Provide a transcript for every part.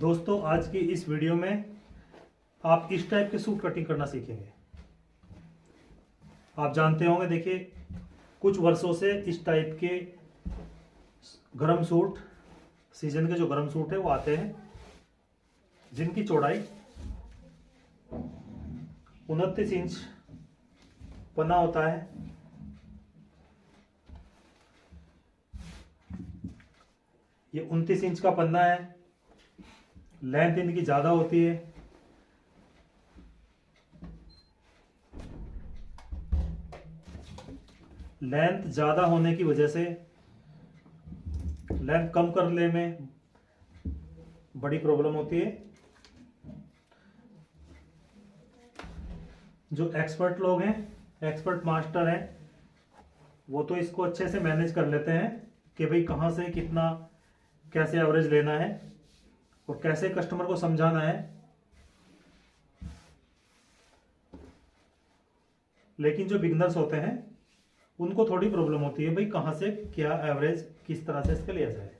दोस्तों आज की इस वीडियो में आप इस टाइप के सूट कटिंग करना सीखेंगे। आप जानते होंगे, देखिए कुछ वर्षों से इस टाइप के गरम सूट, सीजन के जो गरम सूट है वो आते हैं, जिनकी चौड़ाई 29 इंच पन्ना होता है। ये 29 इंच का पन्ना है। लेंथ इनकी ज्यादा होती है। लेंथ ज्यादा होने की वजह से लेंथ कम करने में बड़ी प्रॉब्लम होती है। जो एक्सपर्ट लोग हैं, एक्सपर्ट मास्टर हैं, वो तो इसको अच्छे से मैनेज कर लेते हैं कि भाई कहाँ से कितना कैसे एवरेज लेना है और कैसे कस्टमर को समझाना है। लेकिन जो बिगनर्स होते हैं उनको थोड़ी प्रॉब्लम होती है, भाई कहाँ से क्या एवरेज किस तरह से इसका लिया जाए।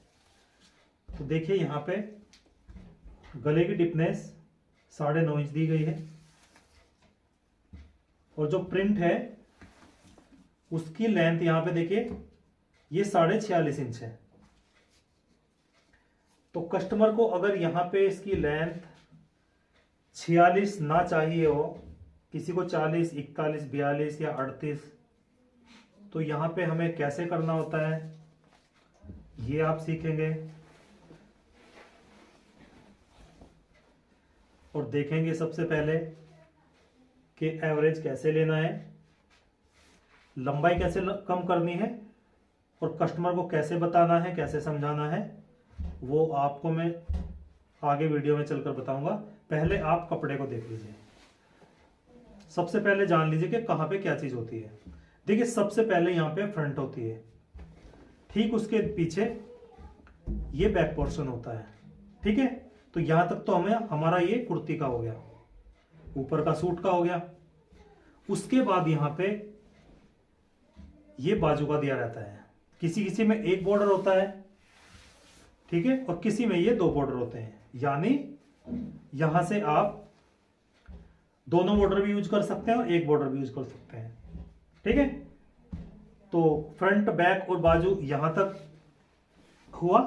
तो देखिए यहाँ पे गले की डिपनेस 9.5 इंच दी गई है और जो प्रिंट है उसकी लेंथ यहाँ पे देखिए ये 46.5 इंच है। तो कस्टमर को अगर यहाँ पे इसकी लेंथ 46 ना चाहिए हो, किसी को 40, 41, 42 या 38, तो यहाँ पे हमें कैसे करना होता है ये आप सीखेंगे और देखेंगे सबसे पहले कि एवरेज कैसे लेना है, लंबाई कैसे कम करनी है और कस्टमर को कैसे बताना है, कैसे समझाना है, वो आपको मैं आगे वीडियो में चलकर बताऊंगा। पहले आप कपड़े को देख लीजिए। सबसे पहले जान लीजिए कि कहाँ पे क्या चीज होती है। देखिए सबसे पहले यहाँ पे फ्रंट होती है, ठीक उसके पीछे ये बैक पोर्शन होता है। ठीक है, तो यहां तक तो हमें हमारा ये कुर्ती का हो गया, ऊपर का सूट का हो गया। उसके बाद यहाँ पे ये बाजू का दिया रहता है। किसी किसी में एक बॉर्डर होता है, ठीक है, और किसी में ये 2 बॉर्डर होते हैं। यानी यहां से आप दोनों बॉर्डर भी यूज कर सकते हैं और एक बॉर्डर भी यूज कर सकते हैं। ठीक है, तो फ्रंट बैक और बाजू यहां तक हुआ।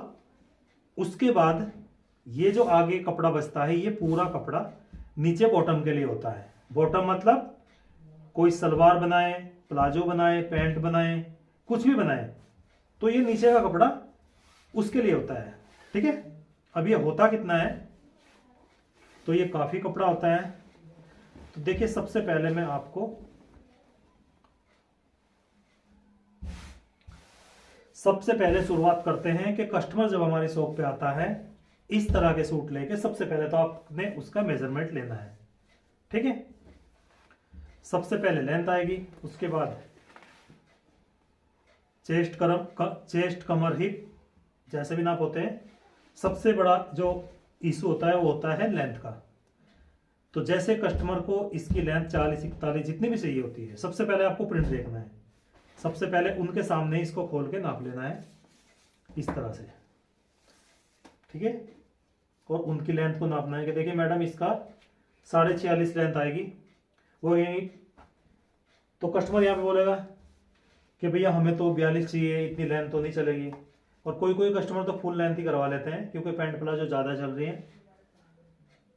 उसके बाद ये जो आगे कपड़ा बचता है, ये पूरा कपड़ा नीचे बॉटम के लिए होता है। बॉटम मतलब कोई सलवार बनाए, प्लाजो बनाए, पैंट बनाए, कुछ भी बनाए, तो ये नीचे का कपड़ा उसके लिए होता है। ठीक है, अब ये होता कितना है, तो ये काफी कपड़ा होता है। तो देखिए सबसे पहले मैं आपको शुरुआत करते हैं कि कस्टमर जब हमारी शॉप पे आता है इस तरह के सूट लेके, सबसे पहले तो आपने उसका मेजरमेंट लेना है। ठीक है, सबसे पहले लेंथ आएगी, उसके बाद चेस्ट कमर हिप जैसे भी नाप होते हैं। सबसे बड़ा जो इशू होता है वो होता है लेंथ का। तो जैसे कस्टमर को इसकी लेंथ 40, 41 जितनी भी चाहिए होती है, सबसे पहले आपको प्रिंट देखना है। सबसे पहले उनके सामने इसको खोल के नाप लेना है इस तरह से। ठीक है, और उनकी लेंथ को नापना है कि देखिए मैडम इसका 46.5 लेंथ आएगी। वो यही तो कस्टमर यहाँ पे बोलेगा कि भैया हमें तो 42 चाहिए, इतनी लेंथ तो नहीं चलेगी। और कोई कोई कस्टमर तो फुल लेंथ ही करवा लेते हैं, क्योंकि पैंट प्लाजो ज़्यादा चल रही है।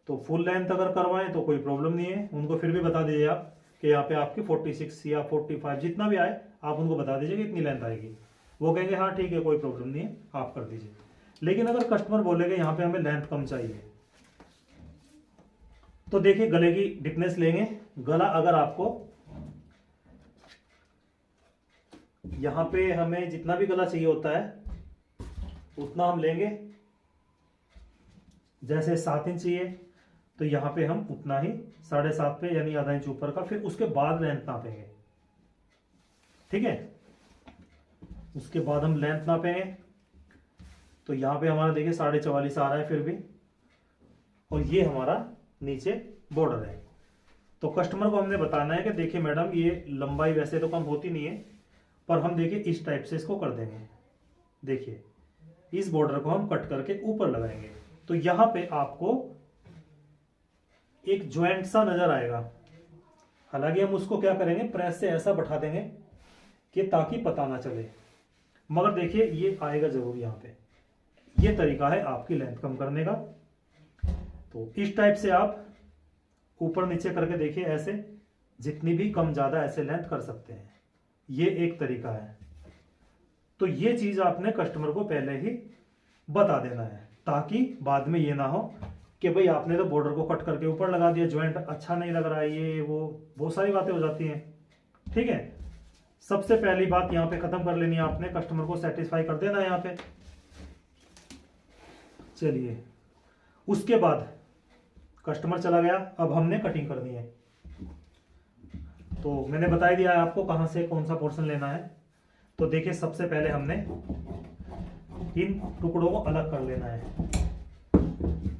तो फुल लेंथ अगर करवाएं तो कोई प्रॉब्लम नहीं है। उनको फिर भी बता दीजिए आप कि यहाँ पे आपकी 46 या 45 जितना भी आए, आप उनको बता दीजिए कि इतनी लेंथ आएगी। वो कहेंगे हाँ ठीक है, कोई प्रॉब्लम नहीं है, आप कर दीजिए। लेकिन अगर कस्टमर बोलेगा यहाँ पे हमें लेंथ कम चाहिए, तो देखिए गले की डिपनेस लेंगे। गला अगर आपको यहाँ पे हमें जितना भी गला चाहिए होता है उतना हम लेंगे। जैसे 7 इंच चाहिए तो यहाँ पे हम उतना ही 7.5 पे, यानी आधा इंच ऊपर का। फिर उसके बाद लेंथ नापेंगे। ठीक है, उसके बाद हम लेंथ नापेंगे। तो यहाँ पे हमारा देखिए 44.5 आ रहा है फिर भी, और ये हमारा नीचे बॉर्डर है। तो कस्टमर को हमने बताना है कि देखिए मैडम ये लंबाई वैसे तो कम होती नहीं है, पर हम देखिए इस टाइप से इसको कर देंगे। देखिए इस बॉर्डर को हम कट करके ऊपर लगाएंगे। तो यहां पे आपको एक ज्वाइंट सा नजर आएगा। हालांकि हम उसको क्या करेंगे, प्रेस से ऐसा बैठा देंगे कि ताकि पता ना चले, मगर देखिए ये आएगा जरूर यहां पे। ये तरीका है आपकी लेंथ कम करने का। तो इस टाइप से आप ऊपर नीचे करके देखिए, ऐसे जितनी भी कम ज्यादा ऐसे लेंथ कर सकते हैं। ये एक तरीका है। तो ये चीज आपने कस्टमर को पहले ही बता देना है, ताकि बाद में ये ना हो कि भाई आपने तो बॉर्डर को कट करके ऊपर लगा दिया, ज्वाइंट अच्छा नहीं लग रहा है, ये वो बहुत सारी बातें हो जाती हैं। ठीक है, सबसे पहली बात यहाँ पे खत्म कर लेनी है आपने, कस्टमर को सेटिस्फाई कर देना है यहाँ पे। चलिए, उसके बाद कस्टमर चला गया, अब हमने कटिंग करनी है। तो मैंने बता दिया है आपको कहां से कौन सा पोर्शन लेना है। तो देखिए, सबसे पहले हमने इन टुकड़ों को अलग कर लेना है।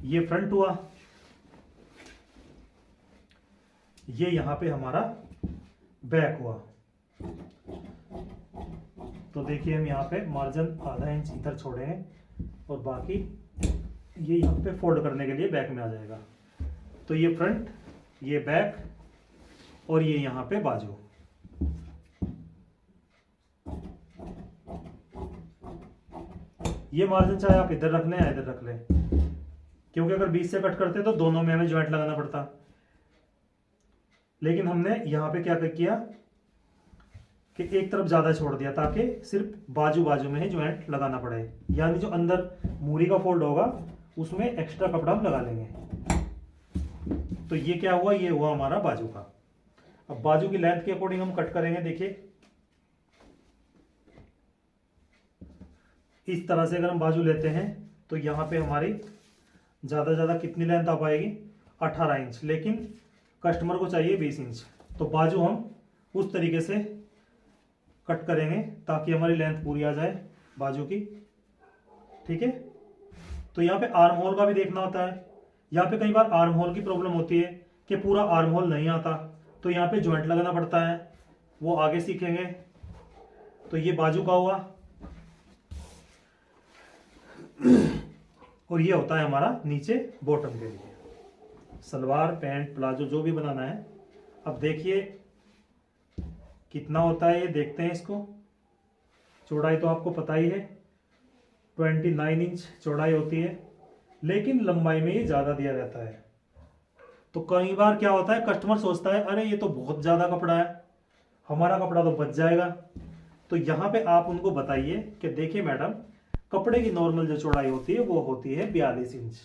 ये फ्रंट हुआ, ये यहां पे हमारा बैक हुआ। तो देखिए, हम यहाँ पे मार्जिन आधा इंच इधर छोड़ेंगे और बाकी ये यहाँ पे फोल्ड करने के लिए बैक में आ जाएगा। तो ये फ्रंट, ये बैक और ये यहाँ पे बाजू। ये मार्जिन चाहे आप इधर रख लें या इधर रख लें, क्योंकि अगर बीच से कट करते तो दोनों में हमें ज्वाइंट लगाना पड़ता। लेकिन हमने यहाँ पे क्या किया कि एक तरफ ज्यादा छोड़ दिया, ताकि सिर्फ बाजू बाजू में ही ज्वाइंट लगाना पड़े, यानी जो अंदर मूरी का फोल्ड होगा उसमें एक्स्ट्रा कपड़ा हम लगा लेंगे। तो ये क्या हुआ, ये हुआ हमारा बाजू का। अब बाजू की लेंथ के अकॉर्डिंग हम कट करेंगे। देखिए, इस तरह से अगर हम बाजू लेते हैं तो यहां पे हमारी ज्यादा कितनी लेंथ आ पाएगी, 18 इंच, लेकिन कस्टमर को चाहिए 20 इंच। तो बाजू हम उस तरीके से कट करेंगे ताकि हमारी लेंथ पूरी आ जाए बाजू की। ठीक है, तो यहाँ पे आर्म होल का भी देखना होता है। यहाँ पे कई बार आर्म होल की प्रॉब्लम होती है कि पूरा आर्म होल नहीं आता, तो यहाँ पे ज्वाइंट लगाना पड़ता है, वो आगे सीखेंगे। तो ये बाजू का हुआ, और ये होता है हमारा नीचे बॉटम के लिए, सलवार पैंट प्लाजो जो भी बनाना है। अब देखिए कितना होता है, ये देखते हैं इसको। चौड़ाई तो आपको पता ही है, 29 इंच चौड़ाई होती है, लेकिन लंबाई में ये ज्यादा दिया रहता है। तो कई बार क्या होता है, कस्टमर सोचता है अरे ये तो बहुत ज्यादा कपड़ा है, हमारा कपड़ा तो बच जाएगा। तो यहाँ पे आप उनको बताइए कि देखिए मैडम, कपड़े की नॉर्मल जो चौड़ाई होती है वो होती है 42 इंच,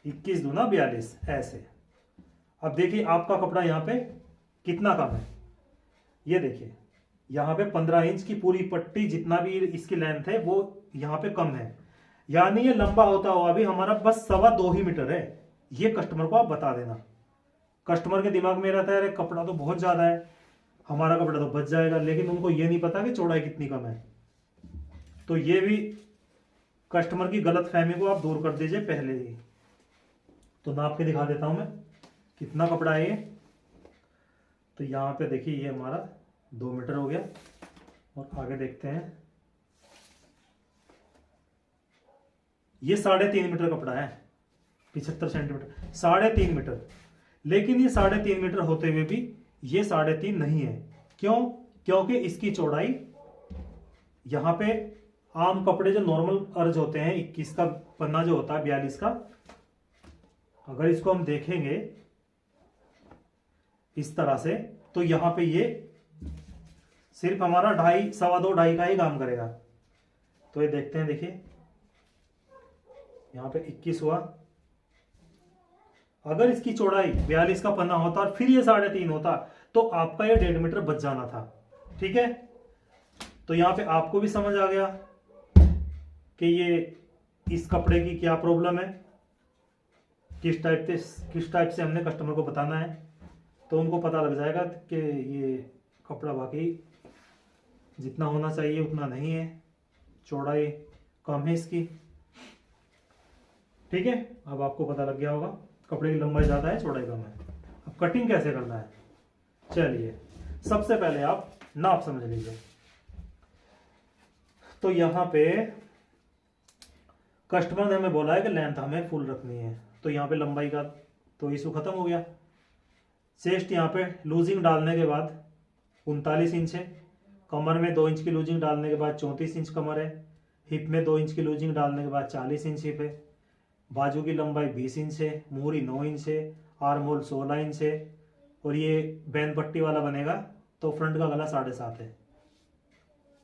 21 दूना 42 ऐसे। अब देखिए आपका कपड़ा यहाँ पे कितना कम है, ये देखिए यहाँ पे 15 इंच की पूरी पट्टी, जितना भी इसकी लेंथ है वो यहाँ पे कम है, यानी ये लंबा होता हुआ भी हमारा बस 2.25 ही मीटर है। ये कस्टमर को आप बता देना। कस्टमर के दिमाग में रहता है अरे कपड़ा तो बहुत ज्यादा है, हमारा कपड़ा तो बच जाएगा, लेकिन उनको ये नहीं पता कि चौड़ाई कितनी कम है। तो ये भी कस्टमर की गलत फहमी को आप दूर कर दीजिए पहले ही। तो नाप के दिखा देता हूं मैं कितना कपड़ा है ये। तो यहाँ पे देखिए ये हमारा 2 मीटर हो गया, और आगे देखते हैं ये 3.5 मीटर कपड़ा है, 75 सेंटीमीटर, 3.5 मीटर। लेकिन ये 3.5 मीटर होते हुए भी ये 3.5 नहीं है। क्यों? क्योंकि इसकी चौड़ाई यहाँ पे आम कपड़े जो नॉर्मल अर्ज होते हैं 21 का पन्ना जो होता है 42 का, अगर इसको हम देखेंगे इस तरह से, तो यहाँ पे ये सिर्फ हमारा 2.5 2.5 का ही काम करेगा। तो ये देखते हैं, देखिए यहाँ पे 21 हुआ। अगर इसकी चौड़ाई 42 का पन्ना होता और फिर ये 3.5 होता तो आपका ये 1.5 मीटर बच जाना था। ठीक है, तो यहाँ पे आपको भी समझ आ गया कि ये इस कपड़े की क्या प्रॉब्लम है, किस टाइप से हमने कस्टमर को बताना है। तो उनको पता लग जाएगा कि ये कपड़ा वाकई जितना होना चाहिए उतना नहीं है, चौड़ाई कम है इसकी। ठीक है, अब आपको पता लग गया होगा कपड़े की लंबाई ज़्यादा है, चौड़ाई कम है। अब कटिंग कैसे करना है, चलिए सबसे पहले आप नाप समझ लीजिए। तो यहाँ पे कस्टमर ने हमें बोला है कि लेंथ हमें फुल रखनी है, तो यहाँ पे लंबाई का तो इशू खत्म हो गया। चेस्ट यहाँ पे लूजिंग डालने के बाद 39 इंच है, कमर में 2 इंच की लूजिंग डालने के बाद 34 इंच कमर है, हिप में 2 इंच की लूजिंग डालने के बाद 40 इंच हिप है, बाजू की लंबाई 20 इंच है, मूरी 9 इंच है, आर्म होल 16 इंच है, और ये बैन पट्टी वाला बनेगा तो फ्रंट का गला 7.5 है।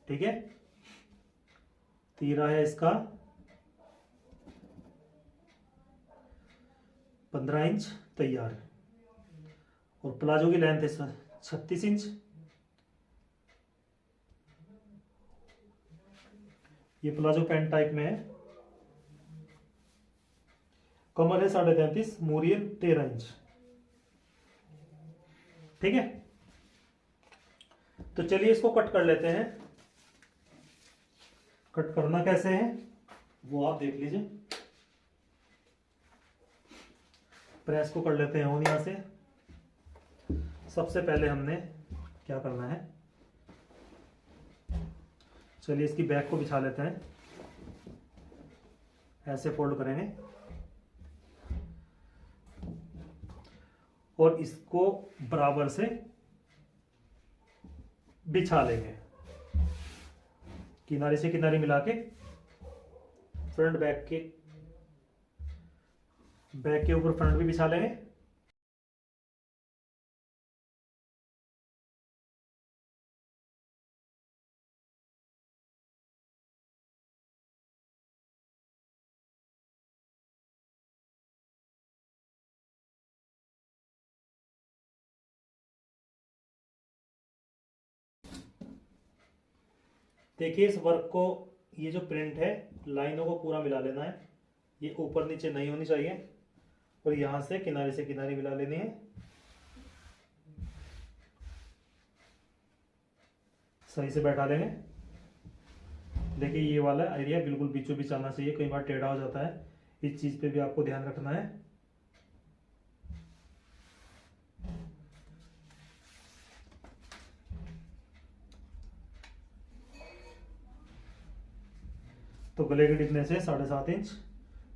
ठीक है, तीरा है इसका 15 इंच तैयार, और प्लाजो की लेंथ है 36 इंच। ये प्लाजो पैंट टाइप में है, कमर है 33.5, मूरी है 13 इंच। ठीक है, तो चलिए इसको कट कर लेते हैं। कट करना कैसे है वो आप देख लीजिए। प्रेस को कर लेते हैं ऑन यहां से। सबसे पहले हमने क्या करना है, चलिए इसकी बैक को बिछा लेते हैं, ऐसे फोल्ड करेंगे और इसको बराबर से बिछा लेंगे, किनारे से किनारे मिला के। फ्रंट बैक के ऊपर फ्रंट भी बिछा लेंगे। देखिए इस वर्क को, ये जो प्रिंट है लाइनों को पूरा मिला लेना है, ये ऊपर नीचे नहीं होनी चाहिए, और यहां से किनारे मिला लेनी है। सही से बैठा लेंगे। देखिए ये वाला एरिया बिल्कुल बीचों बीच आना चाहिए, कई बार टेढ़ा हो जाता है, इस चीज पे भी आपको ध्यान रखना है। तो गले के डिपने से 7.5 इंच,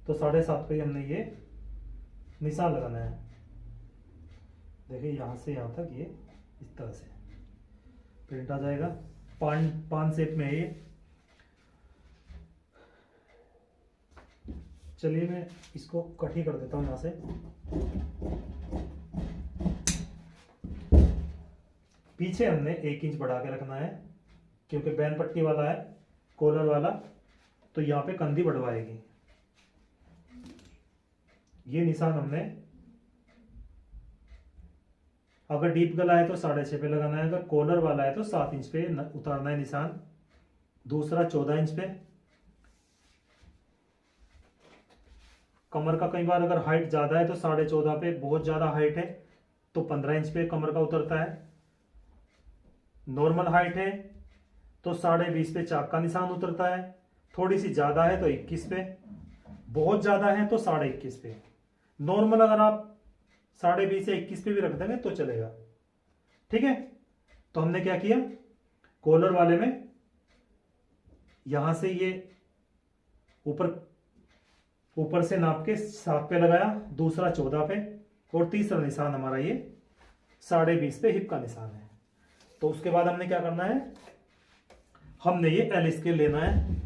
तो 7.5 पे हमने ये निशान लगाना है। देखिए यहां से यहां तक ये इस तरह से प्रिंट आ जाएगा। पान शेप में है ये। चलिए मैं इसको कट ही कर देता हूं यहां से। पीछे हमने 1 इंच बढ़ा के रखना है, क्योंकि बैन पट्टी वाला है कॉलर वाला, तो यहाँ पे कंधी बढ़वाएगी। ये निशान हमने, अगर डीप गला है तो 6.5 पे लगाना है, अगर कॉलर वाला है तो 7 इंच पे उतारना है निशान। दूसरा 14 इंच पे। कमर का कई बार अगर हाइट ज्यादा है तो 14.5 पे, बहुत ज्यादा हाइट है तो 15 इंच पे कमर का उतरता है। नॉर्मल हाइट है तो 20.5 पे चाक का निशान उतरता है, थोड़ी सी ज्यादा है तो 21 पे, बहुत ज्यादा है तो 21.5 पे। नॉर्मल अगर आप 20.5 से 21 पे भी रख देंगे तो चलेगा। ठीक है, तो हमने क्या किया, कॉलर वाले में यहां से ये ऊपर से नाप के 7 पे लगाया, दूसरा 14 पे, और तीसरा निशान हमारा ये 20.5 पे हिप का निशान है। तो उसके बाद हमने क्या करना है, हमने ये एल स्केल लेना है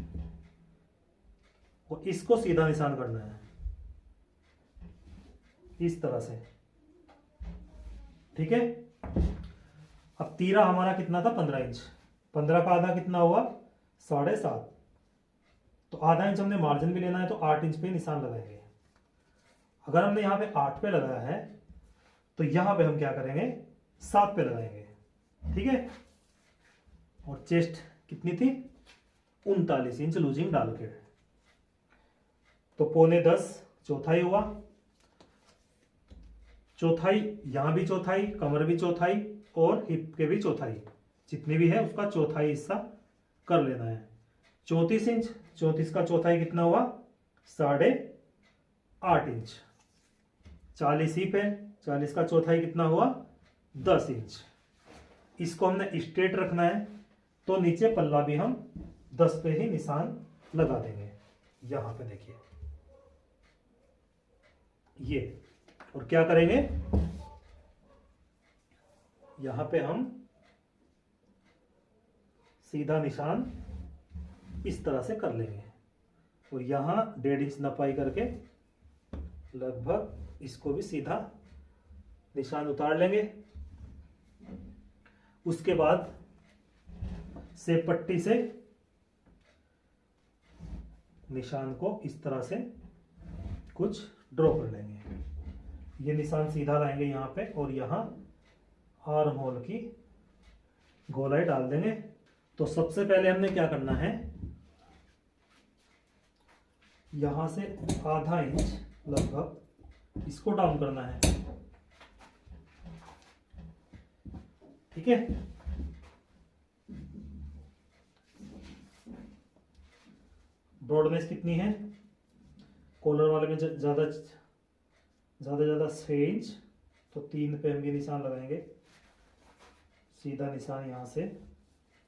और इसको सीधा निशान करना है इस तरह से। ठीक है, अब तीरा हमारा कितना था, 15 इंच। 15 का आधा कितना हुआ, 7.5। तो आधा इंच हमने मार्जिन भी लेना है, तो 8 इंच पे निशान लगाएंगे। अगर हमने यहाँ पे 8 पे लगाया है तो यहां पे हम क्या करेंगे, 7 पे लगाएंगे। ठीक है, और चेस्ट कितनी थी, 39 इंच लूजिंग डाल के, तो 9.25 चौथाई हुआ। चौथाई यहां भी चौथाई, कमर भी चौथाई और हिप के भी चौथाई, जितनी भी है उसका चौथाई हिस्सा कर लेना है। 34 इंच, 34 का चौथाई कितना हुआ, 8.5 इंच। 40 हिप है, 40 का चौथाई कितना हुआ, 10 इंच। इसको हमने स्ट्रेट रखना है, तो नीचे पल्ला भी हम 10 पे ही निशान लगा देंगे। यहां पे देखिए ये, और क्या करेंगे, यहां पे हम सीधा निशान इस तरह से कर लेंगे और यहां 1.5 इंच नपाई करके लगभग इसको भी सीधा निशान उतार लेंगे। उसके बाद से पट्टी से निशान को इस तरह से कुछ ड्रॉ कर लेंगे। ये निशान सीधा लाएंगे यहाँ पे और यहाँ आर्म होल की गोलाई डाल देंगे। तो सबसे पहले हमने क्या करना है, यहां से आधा इंच लगभग इसको डाउन करना है, ठीक है। ब्रॉडनेस कितनी है, कॉलर वाले में ज्यादा 6 इंच, तो 3 पे हम ये निशान लगाएंगे। सीधा निशान यहां से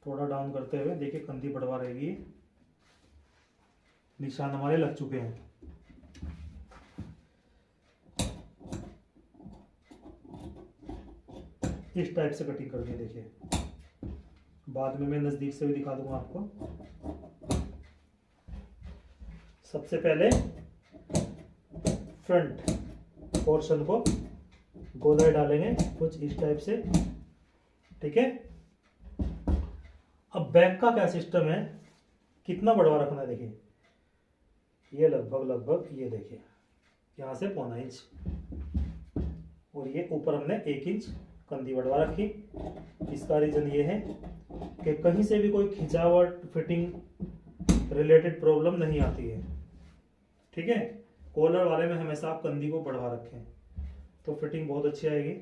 थोड़ा डाउन करते हुए देखिए कंधी बढ़वा रहेगी, निशान हमारे लग चुके हैं। इस टाइप से कटिंग कर दी, देखिए बाद में मैं नजदीक से भी दिखा दूंगा आपको। सबसे पहले फ्रंट पोर्शन को गोलाई डालेंगे कुछ इस टाइप से, ठीक है। अब बैक का क्या सिस्टम है, कितना बढ़वा रखना है, देखिए ये लगभग ये देखिए यहां से 0.25 इंच, और ये ऊपर हमने 1 इंच कंधी बढ़वा रखी। इसका रीजन ये है कि कहीं से भी कोई खिंचावट फिटिंग रिलेटेड प्रॉब्लम नहीं आती है, ठीक है। कॉलर वाले में हमेशा आप कंधी को बढ़वा रखें तो फिटिंग बहुत अच्छी आएगी,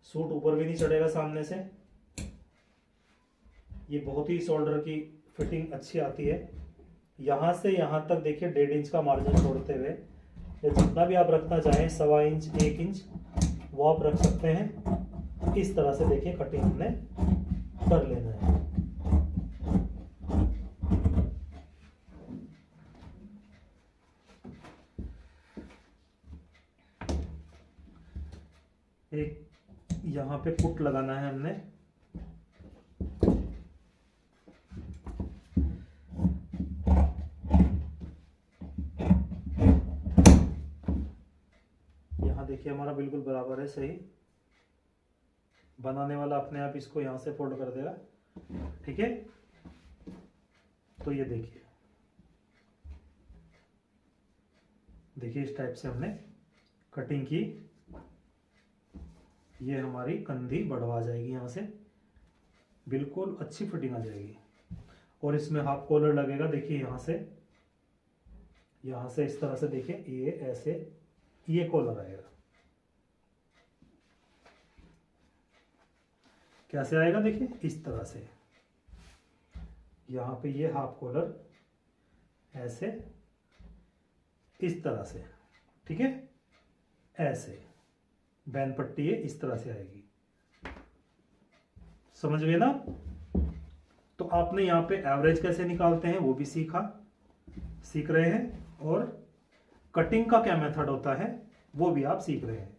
सूट ऊपर भी नहीं चढ़ेगा सामने से। ये बहुत ही शोल्डर की फिटिंग अच्छी आती है। यहाँ से यहाँ तक देखिए 1.5 इंच का मार्जिन छोड़ते हुए, या जितना भी आप रखना चाहें 1.25 इंच 1 इंच वो आप रख सकते हैं। इस तरह से देखिए कटिंग हमने कर लेना है। एक यहाँ पे पुट लगाना है हमने, यहाँ देखिए हमारा बिल्कुल बराबर है, सही। बनाने वाला अपने आप इसको यहाँ से फोल्ड कर देगा, ठीक है। तो ये देखिए इस टाइप से हमने कटिंग की। ये हमारी कंधी बढ़वा जाएगी, यहाँ से बिल्कुल अच्छी फिटिंग आ जाएगी। और इसमें हाफ कॉलर लगेगा, देखिए यहाँ से इस तरह से देखिए ये ऐसे ये कॉलर आएगा। कैसे आएगा, देखिए इस तरह से, यहाँ पे ये हाफ कॉलर ऐसे इस तरह से, ठीक है। ऐसे बैन पट्टी है इस तरह से आएगी, समझ गए ना। तो आपने यहाँ पे एवरेज कैसे निकालते हैं वो भी सीख रहे हैं, और कटिंग का क्या मेथड होता है वो भी आप सीख रहे हैं।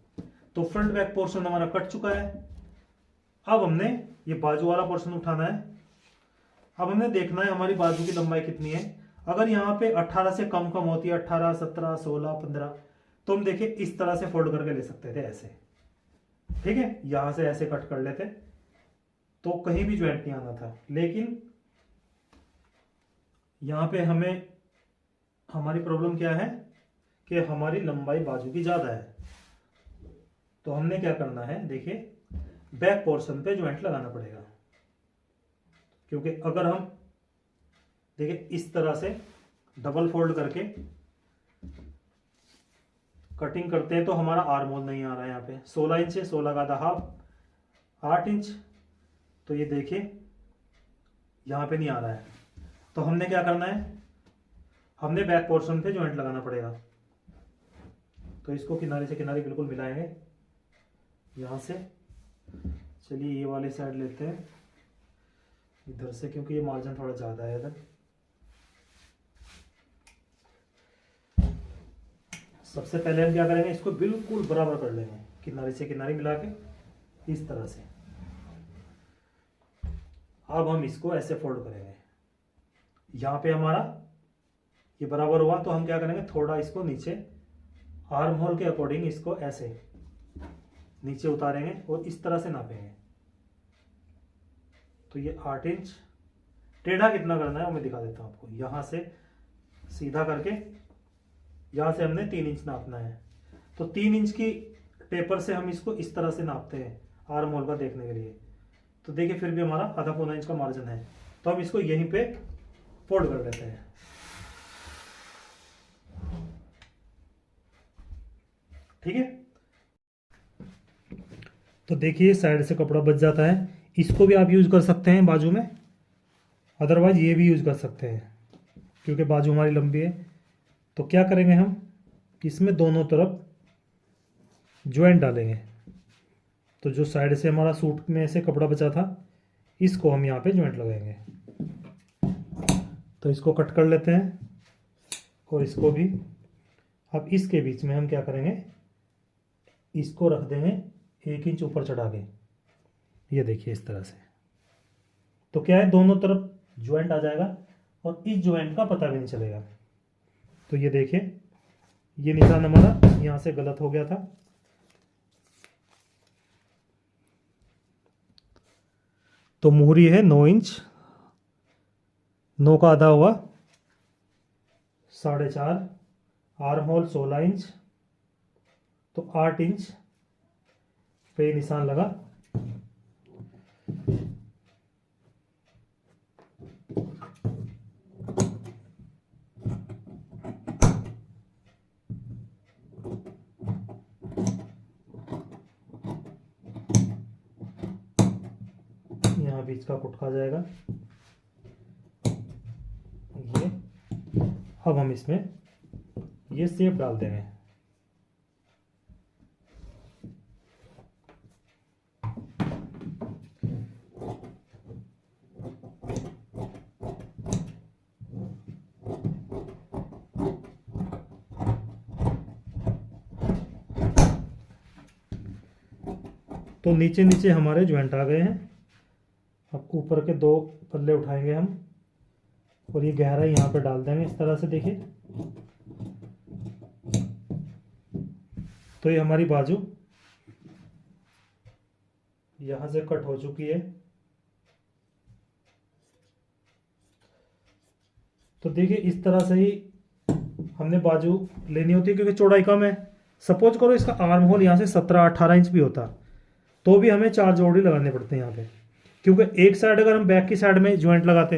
तो फ्रंट बैक पोर्शन हमारा कट चुका है। अब हमने ये बाजू वाला पोर्शन उठाना है। अब हमने देखना है हमारी बाजू की लंबाई कितनी है। अगर यहाँ पे 18 से कम होती है, 18, 17, 16, 15, तो हम देखिए इस तरह से फोल्ड करके ले सकते थे ऐसे, ठीक है। यहां से ऐसे कट कर लेते तो कहीं भी ज्वाइंट नहीं आना था। लेकिन यहां पे हमारी प्रॉब्लम क्या है कि हमारी लंबाई बाजू की ज्यादा है। तो हमने क्या करना है, देखिए बैक पोर्शन पे ज्वाइंट लगाना पड़ेगा, क्योंकि अगर हम देखिए इस तरह से डबल फोल्ड करके कटिंग करते हैं तो हमारा आर्म होल नहीं आ रहा है। यहाँ पे 16 इंच है, 16 का आधा हाफ 8 इंच, तो ये देखिए यहाँ पे नहीं आ रहा है। तो हमने क्या करना है, हमने बैक पोर्शन पे ज्वाइंट लगाना पड़ेगा। तो इसको किनारे से किनारे बिल्कुल मिलाएंगे यहाँ से। चलिए ये वाली साइड लेते हैं इधर से, क्योंकि ये मार्जिन थोड़ा ज़्यादा है इधर। सबसे पहले हम क्या करेंगे, इसको बिल्कुल बराबर कर लेंगे, किनारे से किनारे मिला के इस तरह से। अब हम इसको ऐसे फोल्ड करेंगे, यहाँ पे हमारा ये बराबर हुआ, तो हम क्या करेंगे, थोड़ा इसको नीचे आर्म होल के अकॉर्डिंग इसको ऐसे नीचे उतारेंगे और इस तरह से नापेंगे। तो ये 8 इंच, टेढ़ा कितना करना है वो मैं दिखा देता हूँ आपको। यहाँ से सीधा करके यहाँ से हमने 3 इंच नापना है। तो 3 इंच की टेपर से हम इसको इस तरह से नापते हैं आर्म होल का देखने के लिए। तो देखिए फिर भी हमारा आधा पौना इंच का मार्जिन है, तो हम इसको यहीं पे फोल्ड कर लेते हैं। ठीक है, तो देखिए साइड से कपड़ा बच जाता है। इसको भी आप यूज कर सकते हैं बाजू में, अदरवाइज ये भी यूज कर सकते हैं, क्योंकि बाजू हमारी लंबी है। तो क्या करेंगे हम, इसमें दोनों तरफ ज्वाइंट डालेंगे। तो जो साइड से हमारा सूट में से कपड़ा बचा था, इसको हम यहाँ पे ज्वाइंट लगाएंगे। तो इसको कट कर लेते हैं और इसको भी। अब इसके बीच में हम क्या करेंगे, इसको रख देंगे 1 इंच ऊपर चढ़ा के, ये देखिए इस तरह से। तो क्या है, दोनों तरफ ज्वाइंट आ जाएगा और इस ज्वाइंट का पता भी नहीं चलेगा। तो ये देखिए, ये निशान हमारा यहाँ से गलत हो गया था। तो मुहरी है 9 इंच, 9 का आधा हुआ 4.5, आर्म होल 16 इंच, तो 8 इंच पे निशान लगा। यहाँ बीच का कुट खा जाएगा ये। अब हम इसमें ये शेप डाल देंगे। तो नीचे नीचे हमारे ज्वाइंट आ गए हैं। अब ऊपर के 2 पल्ले उठाएंगे हम और ये गहराई यहाँ पे डाल देंगे इस तरह से। देखिए, तो ये हमारी बाजू यहाँ से कट हो चुकी है। तो देखिए इस तरह से ही हमने बाजू लेनी होती है, क्योंकि चौड़ाई कम है। सपोज करो इसका आर्म होल यहाँ से 17-18 इंच भी होता, तो भी हमें 4 जोड़ी लगाने पड़ते हैं यहाँ पे, क्योंकि एक साइड अगर हम बैक की साइड में ज्वाइंट लगाते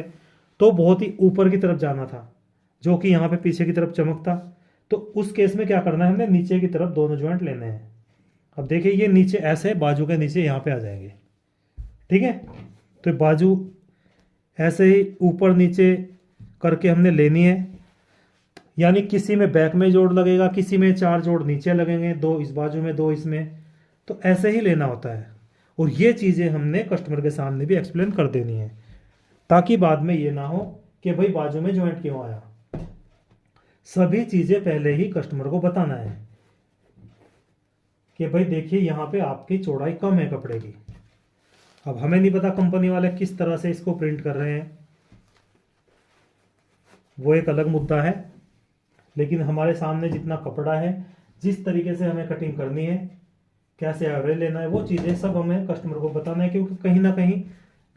तो बहुत ही ऊपर की तरफ जाना था, जो कि यहाँ पे पीछे की तरफ चमकता। तो उस केस में क्या करना है, हमने नीचे की तरफ दोनों ज्वाइंट लेने हैं। अब देखिए ये नीचे ऐसे बाजू के नीचे यहाँ पे आ जाएंगे। ठीक है, तो बाजू ऐसे ही ऊपर नीचे करके हमने लेनी है। यानी किसी में बैक में जोड़ लगेगा, किसी में 4 जोड़ नीचे लगेंगे, 2 इस बाजू में 2 इसमें, तो ऐसे ही लेना होता है। और ये चीज़ें हमने कस्टमर के सामने भी एक्सप्लेन कर देनी है, ताकि बाद में ये ना हो कि भाई बाजू में ज्वाइंट क्यों आया। सभी चीज़ें पहले ही कस्टमर को बताना है कि भाई देखिए यहाँ पे आपकी चौड़ाई कम है कपड़े की। अब हमें नहीं पता कंपनी वाले किस तरह से इसको प्रिंट कर रहे हैं, वो एक अलग मुद्दा है। लेकिन हमारे सामने जितना कपड़ा है, जिस तरीके से हमें कटिंग करनी है, कैसे एवरेज लेना है, वो चीज़ें सब हमें कस्टमर को बताना है। क्योंकि कहीं ना कहीं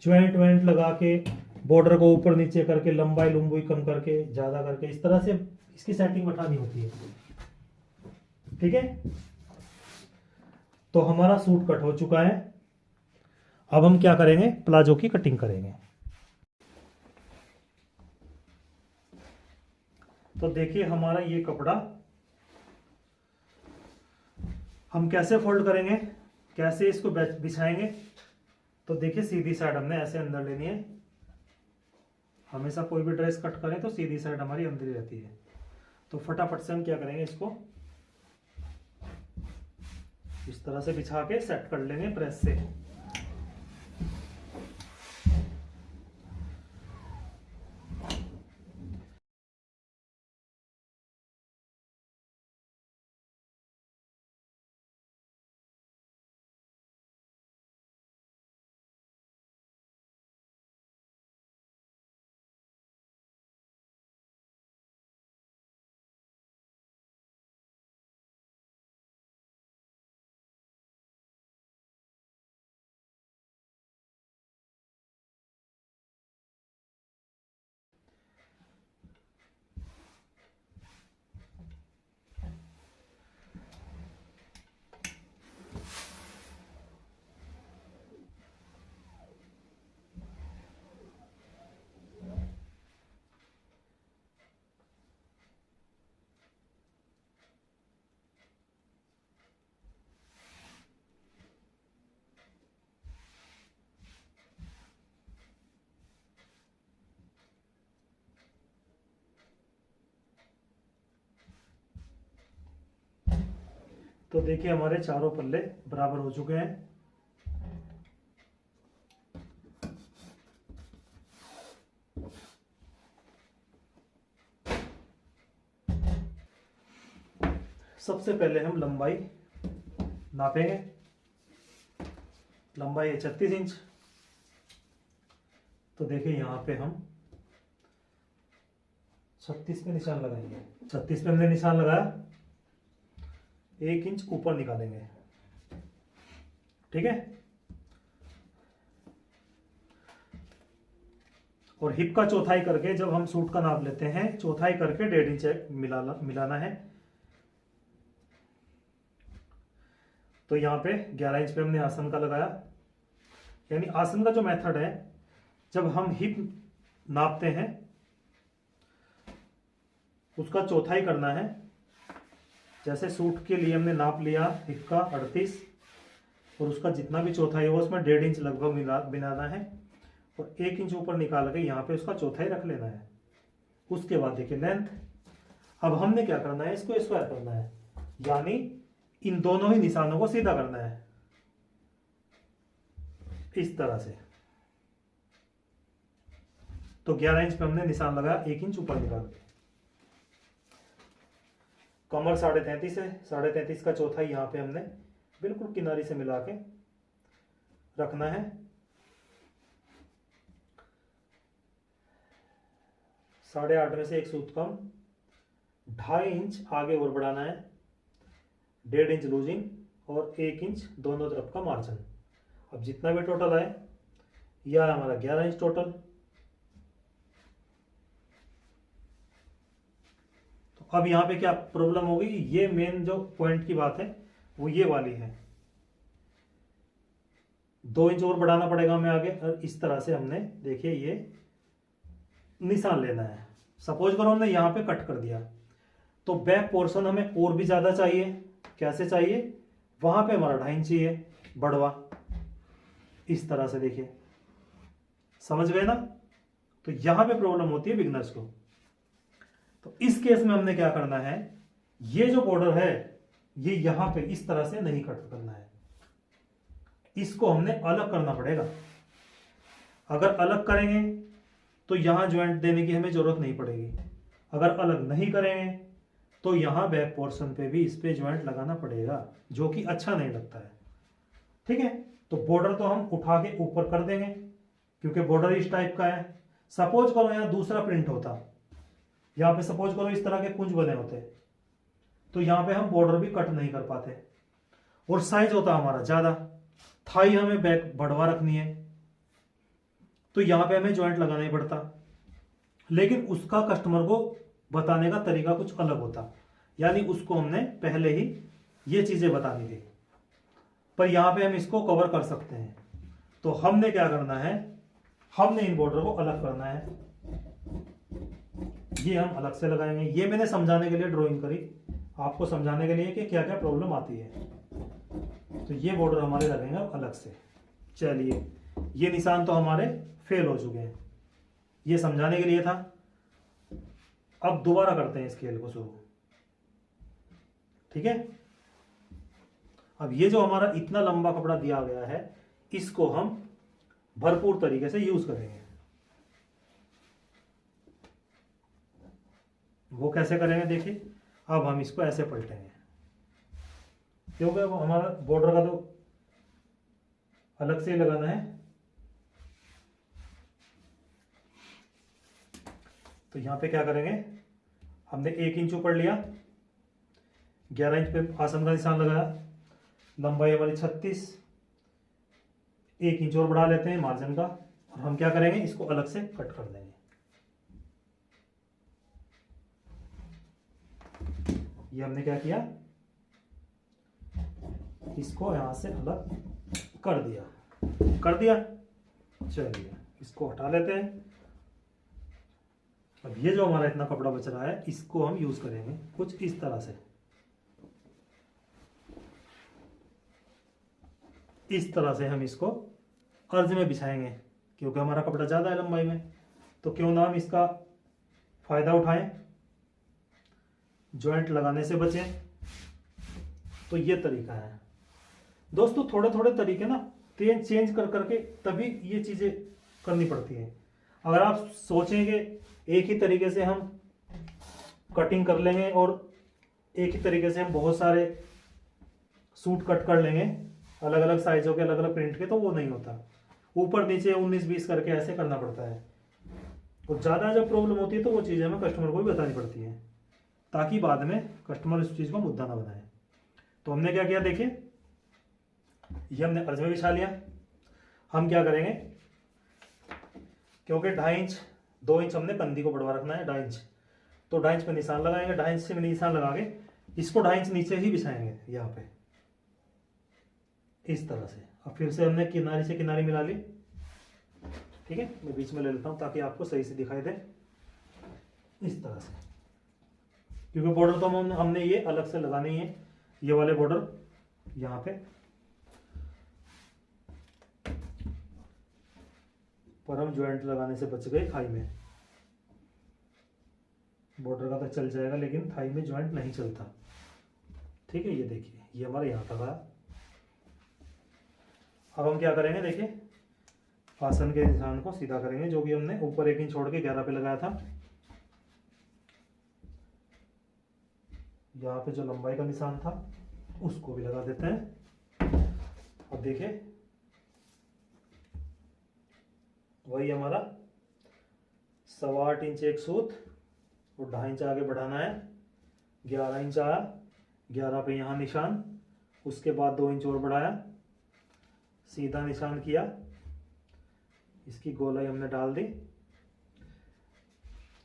ज्वाइंट वाइंट लगा के, बॉर्डर को ऊपर नीचे करके, लंबाई लंबुई कम करके, ज़्यादा करके, इस तरह से इसकी सेटिंग बैठानी होती है। ठीक है, तो हमारा सूट कट हो चुका है। अब हम क्या करेंगे, प्लाजो की कटिंग करेंगे। तो देखिए हमारा ये कपड़ा हम कैसे फोल्ड करेंगे, कैसे इसको बिछाएंगे। तो देखिए सीधी साइड हमने ऐसे अंदर लेनी है। हमेशा कोई भी ड्रेस कट करें तो सीधी साइड हमारी अंदर ही रहती है। तो फटाफट से हम क्या करेंगे, इसको इस तरह से बिछा के सेट कर लेंगे प्रेस से। तो देखिए हमारे चारों पल्ले बराबर हो चुके हैं। सबसे पहले हम लंबाई नापेंगे। लंबाई है 36 इंच। तो देखिए यहाँ पे हम 36 पे निशान लगाएंगे। 36 पे हमने निशान लगाया, 1 इंच ऊपर निकालेंगे। ठीक है। और हिप का चौथाई करके जब हम सूट का नाप लेते हैं, चौथाई करके 1.5 इंच मिलाना है। तो यहाँ पे 11 इंच पे हमने आसन का लगाया। यानी आसन का जो मेथड है, जब हम हिप नापते हैं उसका चौथाई करना है। जैसे सूट के लिए हमने नाप लिया हिप का 38, और उसका जितना भी चौथाई होगा उसमें 1.5 इंच लगभग मिलाना है, और 1 इंच ऊपर निकाल के यहाँ पे उसका चौथाई रख लेना है। उसके बाद देखिए लेंथ। अब हमने क्या करना है, इसको स्क्वायर करना है, यानी इन दोनों ही निशानों को सीधा करना है इस तरह से। तो 11 इंच पे हमने निशान लगाया, 1 इंच ऊपर निकाल के। कमर 33.5 है, 33.5 का चौथाई यहाँ पे हमने बिल्कुल किनारी से मिला के रखना है। 8.5 में से एक सूत कम, 2.5 इंच आगे और बढ़ाना है, 1.5 इंच लूजिंग और 1 इंच दोनों तरफ का मार्जिन। अब जितना भी टोटल आए, यह हमारा 11 इंच टोटल। तो अब यहाँ पे क्या प्रॉब्लम होगी, ये मेन जो पॉइंट की बात है वो ये वाली है। 2 इंच और बढ़ाना पड़ेगा हमें आगे, और इस तरह से हमने देखिए ये निशान लेना है। सपोज करो हमने यहाँ पे कट कर दिया, तो बैक पोर्शन हमें और भी ज्यादा चाहिए। कैसे चाहिए, वहां पे हमारा 2.5 इंच चाहिए बढ़वा, इस तरह से। देखिए समझ गए ना। तो यहां पे प्रॉब्लम होती है बिगनर्स को। तो इस केस में हमने क्या करना है, ये जो बॉर्डर है ये यहां पे इस तरह से नहीं कट करना है, इसको हमने अलग करना पड़ेगा। अगर अलग करेंगे तो यहां ज्वाइंट देने की हमें जरूरत नहीं पड़ेगी। अगर अलग नहीं करेंगे तो यहां बैक पोर्शन पे भी इस पे ज्वाइंट लगाना पड़ेगा, जो कि अच्छा नहीं लगता है। ठीक है। तो बॉर्डर तो हम उठा के ऊपर कर देंगे, क्योंकि बॉर्डर इस टाइप का है। सपोज करो यहां दूसरा प्रिंट होता, यहां पे सपोज करो इस तरह के कुंज बने होते, तो यहां पे हम बॉर्डर भी कट नहीं कर पाते, और साइज होता हमारा ज्यादा। थाई हमें बैक बढ़वा रखनी है, तो यहां पे हमें ज्वाइंट लगाना ही पड़ता। लेकिन उसका कस्टमर को बताने का तरीका कुछ अलग होता, यानी उसको हमने पहले ही ये चीजें बतानी थी। पर यहां पे हम इसको कवर कर सकते हैं। तो हमने क्या करना है, हमने इन बॉर्डर को अलग करना है। ये हम अलग से लगाएंगे। ये मैंने समझाने के लिए ड्राइंग करी, आपको समझाने के लिए कि क्या क्या प्रॉब्लम आती है। तो ये बॉर्डर हमारे लगेंगे अलग से। चलिए, ये निशान तो हमारे फेल हो चुके हैं, ये समझाने के लिए था। अब दोबारा करते हैं इस खेल को शुरू। ठीक है। अब ये जो हमारा इतना लंबा कपड़ा दिया गया है, इसको हम भरपूर तरीके से यूज करेंगे। वो कैसे करेंगे देखिए। अब हम इसको ऐसे पलटेंगे, क्योंकि वो हमारा बॉर्डर का तो अलग से ही लगाना है। तो यहां पे क्या करेंगे, हमने 1 इंच ऊपर लिया, 11 इंच पे आसन का निशान लगाया, लंबाई हमारी 36, 1 इंच और बढ़ा लेते हैं मार्जिन का, और हम क्या करेंगे, इसको अलग से कट कर देंगे। ये हमने क्या किया, इसको यहां से अलग कर दिया। चलिए इसको हटा लेते हैं। अब ये जो हमारा इतना कपड़ा बच रहा है, इसको हम यूज करेंगे कुछ इस तरह से। इस तरह से हम इसको अर्ज में बिछाएंगे, क्योंकि हमारा कपड़ा ज्यादा है लंबाई में, तो क्यों ना हम इसका फायदा उठाएं, जॉइंट लगाने से बचें। तो ये तरीका है दोस्तों। थोड़े थोड़े तरीके ना चेंज कर करके तभी ये चीज़ें करनी पड़ती हैं। अगर आप सोचेंगे एक ही तरीके से हम कटिंग कर लेंगे और एक ही तरीके से हम बहुत सारे सूट कट कर लेंगे अलग अलग साइजों के अलग अलग प्रिंट के, तो वो नहीं होता। ऊपर नीचे 19-20 करके ऐसे करना पड़ता है। और ज़्यादा जब प्रॉब्लम होती है तो वो चीज़ें हमें कस्टमर को भी बतानी पड़ती हैं, ताकि बाद में कस्टमर इस चीज़ को मुद्दा ना बनाए। तो हमने क्या किया, देखिए ये हमने अर्ज में बिछा लिया। हम क्या करेंगे, क्योंकि 2.5 इंच 2 इंच हमने कंधी को बढ़वा रखना है, 2.5 इंच, तो 2.5 इंच पे निशान लगाएंगे। 2.5 इंच से निशान लगा के इसको 2.5 इंच नीचे ही बिछाएंगे यहाँ पे, इस तरह से। अब फिर से हमने किनारे से किनारे मिला ली। ठीक है, मैं बीच में ले लेता हूँ ताकि आपको सही से दिखाई दे, इस तरह से। क्योंकि बॉर्डर तो हमने ये अलग से लगाने ही है, ये वाले बॉर्डर यहाँ पे, पर हम ज्वाइंट लगाने से बच गए थाई में। बॉर्डर का तो चल जाएगा लेकिन थाई में ज्वाइंट नहीं चलता। ठीक है, ये देखिए ये हमारा यहाँ तक आया। अब हम क्या करेंगे, देखिए आसन के निशान को सीधा करेंगे, जो कि हमने ऊपर 1 इंच छोड़ के 11 पे लगाया था। यहाँ पे जो लंबाई का निशान था उसको भी लगा देते हैं। अब देखिए वही हमारा 8.25 इंच एक सूत और 2.5 इंच आगे बढ़ाना है। 11 इंच आया, 11 पे यहाँ निशान, उसके बाद 2 इंच और बढ़ाया, सीधा निशान किया, इसकी गोलाई हमने डाल दी।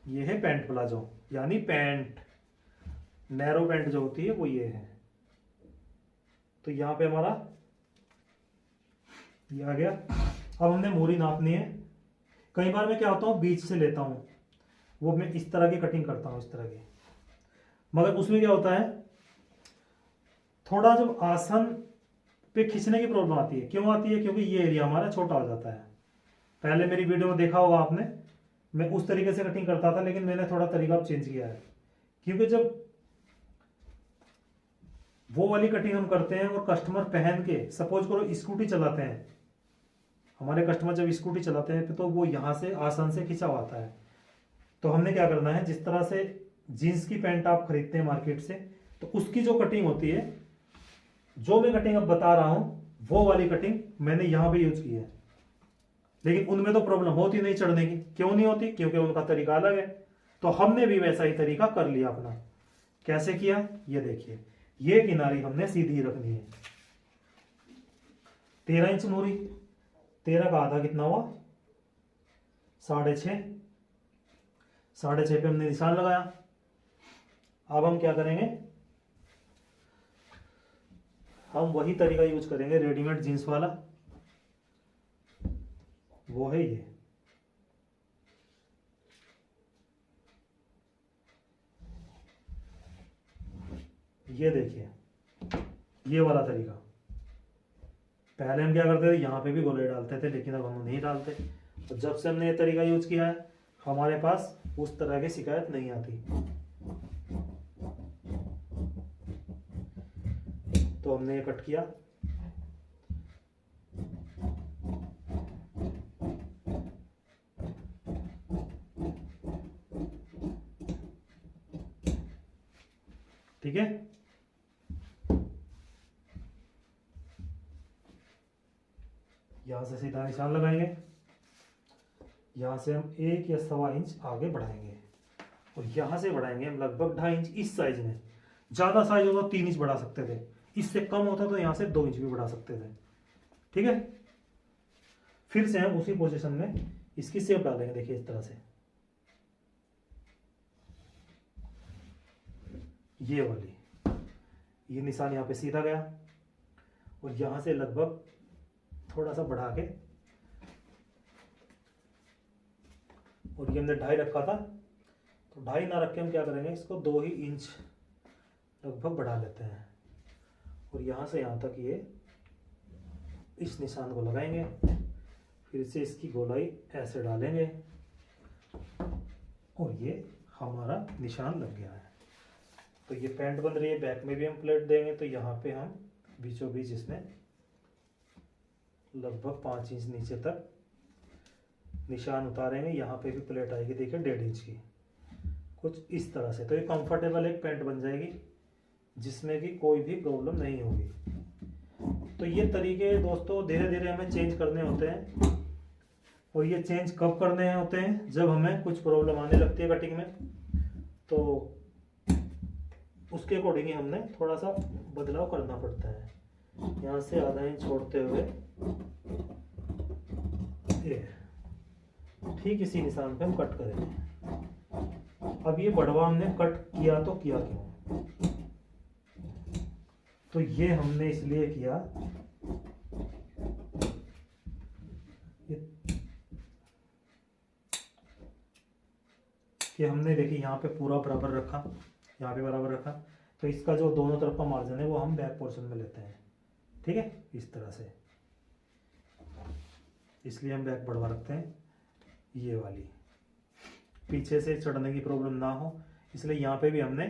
ये है पैंट प्लाजो, यानी पैंट, नैरो पैंट जो होती है वो ये है। तो यहाँ पे हमारा ये आ गया। अब हमने मोरी नापनी है। कई बार मैं क्या होता हूँ बीच से लेता हूँ, वो मैं इस तरह की कटिंग करता हूँ, इस तरह की, मगर उसमें क्या होता है, थोड़ा जब आसन पे खींचने की प्रॉब्लम आती है। क्यों आती है, क्योंकि ये एरिया हमारा छोटा हो जाता है। पहले मेरी वीडियो में देखा होगा आपने, मैं उस तरीके से कटिंग करता था, लेकिन मैंने थोड़ा तरीका अब चेंज किया है। क्योंकि जब वो वाली कटिंग हम करते हैं और कस्टमर पहन के, सपोज करो स्कूटी चलाते हैं, हमारे कस्टमर जब स्कूटी चलाते हैं तो वो यहाँ से आसन से खिंचा हुआ आता है। तो हमने क्या करना है, जिस तरह से जीन्स की पैंट आप खरीदते हैं मार्केट से, तो उसकी जो कटिंग होती है, जो मैं कटिंग अब बता रहा हूं वो वाली कटिंग मैंने यहां पे यूज की है। लेकिन उनमें तो प्रॉब्लम होती नहीं चढ़ने की। क्यों नहीं होती, क्योंकि उनका तरीका अलग है। तो हमने भी वैसा ही तरीका कर लिया अपना। कैसे किया, ये देखिए, ये किनारी हमने सीधी रखनी है। 13 इंच मोरी, 13 का आधा कितना हुआ, 6.5, 6.5 पे हमने निशान लगाया। अब हम क्या करेंगे, हम वही तरीका यूज करेंगे रेडीमेड जींस वाला, वो है ये देखिए, ये वाला तरीका। पहले हम क्या करते थे, यहाँ पे भी गोले डालते थे, लेकिन अब हम नहीं डालते। तो जब से हमने ये तरीका यूज किया है, हमारे पास उस तरह की शिकायत नहीं आती। तो हमने ये कट किया। ठीक है, यहां से सीधा निशान लगाएंगे, यहां से हम 1 या 1.25 इंच आगे बढ़ाएंगे और यहां से बढ़ाएंगे हम लगभग 2.5 इंच इस साइज में। ज्यादा साइज होता तो 3 इंच बढ़ा सकते थे, इससे कम होता तो यहां से 2 इंच भी बढ़ा सकते थे। ठीक है, फिर से हम उसी पोजीशन में इसकी शेप डालेंगे। देखिए इस तरह से, ये वाली, ये निशान यहाँ पे सीधा गया और यहां से लगभग थोड़ा सा बढ़ा के, और ये हमने 2.5 रखा था, तो 2.5 ना रख के हम क्या करेंगे, इसको 2 ही इंच लगभग बढ़ा लेते हैं और यहां से यहां तक ये इस निशान को लगाएंगे। फिर से इसकी गोलाई ऐसे डालेंगे और ये हमारा निशान लग गया है। तो ये पैंट बन रही है, बैक में भी हम प्लेट देंगे। तो यहाँ पे हम बीचों बीच इसमें लगभग 5 इंच नीचे तक निशान उतारेंगे। यहाँ पे भी प्लेट आएगी, देखिए 1.5 इंच की, कुछ इस तरह से। तो ये कंफर्टेबल एक पैंट बन जाएगी जिसमें कि कोई भी प्रॉब्लम नहीं होगी। तो ये तरीके दोस्तों धीरे धीरे हमें चेंज करने होते हैं, और ये चेंज कब करने होते हैं, जब हमें कुछ प्रॉब्लम आने लगती है कटिंग में, तो उसके अकॉर्डिंग ही हमने थोड़ा सा बदलाव करना पड़ता है। यहाँ से आधा इंच छोड़ते हुए ये ठीक इसी निशान पे हम कट करेंगे। अब ये बढ़वा हमने कट किया तो किया क्यों, तो ये हमने इसलिए किया कि हमने देखिए यहाँ पे पूरा बराबर रखा, यहाँ पे बराबर रखा, तो इसका जो दोनों तरफ का मार्जिन है वो हम बैक पोर्शन में लेते हैं, ठीक है, इस तरह से। इसलिए हम बैक बढ़वा रखते हैं, ये वाली पीछे से चढ़ने की प्रॉब्लम ना हो, इसलिए यहाँ पे भी हमने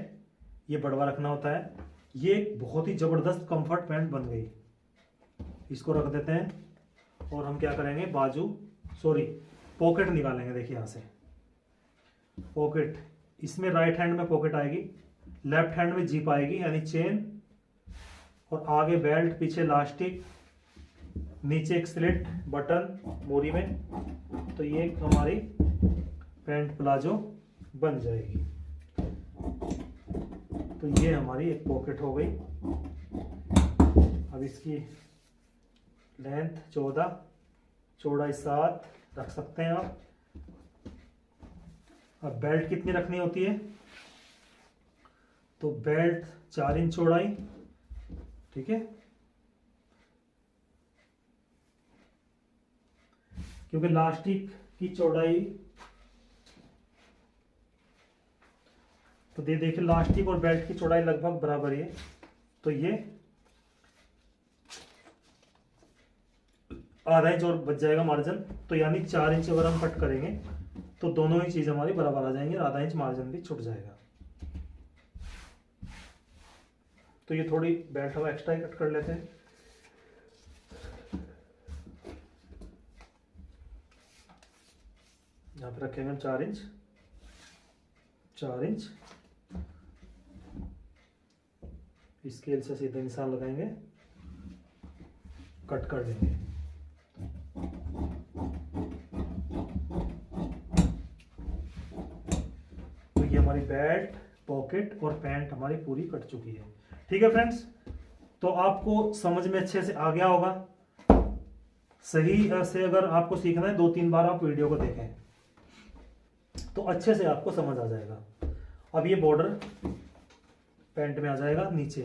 ये बढ़वा रखना होता है। ये एक बहुत ही ज़बरदस्त कंफर्ट पैंट बन गई। इसको रख देते हैं और हम क्या करेंगे, पॉकेट निकालेंगे। देखिए यहाँ से पॉकेट, इसमें राइट हैंड में पॉकेट आएगी, लेफ्ट हैंड में जिप आएगी यानी चेन, और आगे बेल्ट, पीछे इलास्टिक, नीचे एक स्लिट बटन मोरी में। तो ये हमारी पैंट प्लाजो बन जाएगी। तो ये हमारी एक पॉकेट हो गई। अब इसकी लेंथ 14, चौड़ाई 7 रख सकते हैं आप। अब बेल्ट कितनी रखनी होती है, तो बेल्ट 4 इंच चौड़ाई, ठीक है, क्योंकि इलास्टिक की चौड़ाई, तो देखिए इलास्टिक और बेल्ट की चौड़ाई लगभग बराबर है। तो ये आधा इंच और बच जाएगा मार्जिन, तो यानी 4 इंच अगर हम कट करेंगे तो दोनों ही चीज हमारी बराबर आ जाएंगी, आधा इंच मार्जिन भी छूट जाएगा। तो ये थोड़ी बेल्ट हम एक्स्ट्रा ही कट कर लेते हैं। यहाँ पे रखेंगे हम 4 इंच, 4 इंच स्केल से सीधे निशान लगाएंगे, कट कर देंगे। तो ये हमारी बेल्ट, पॉकेट और पैंट हमारी पूरी कट चुकी है। ठीक है फ्रेंड्स, तो आपको समझ में अच्छे से आ गया होगा। सही से अगर आपको सीखना है 2-3 बार आप वीडियो को देखें तो अच्छे से आपको समझ आ जाएगा। अब ये बॉर्डर पैंट में आ जाएगा नीचे।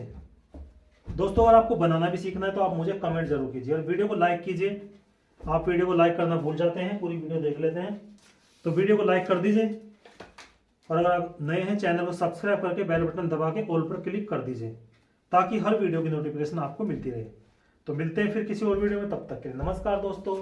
दोस्तों अगर आपको बनाना भी सीखना है तो आप मुझे कमेंट जरूर कीजिए और वीडियो को लाइक कीजिए। आप वीडियो को लाइक करना भूल जाते हैं, पूरी वीडियो देख लेते हैं, तो वीडियो को लाइक कर दीजिए। और अगर आप नए हैं चैनल को सब्सक्राइब करके बेल बटन दबा के ऑल पर क्लिक कर दीजिए ताकि हर वीडियो की नोटिफिकेशन आपको मिलती रहे। तो मिलते हैं फिर किसी और वीडियो में, तब तक के लिए नमस्कार दोस्तों।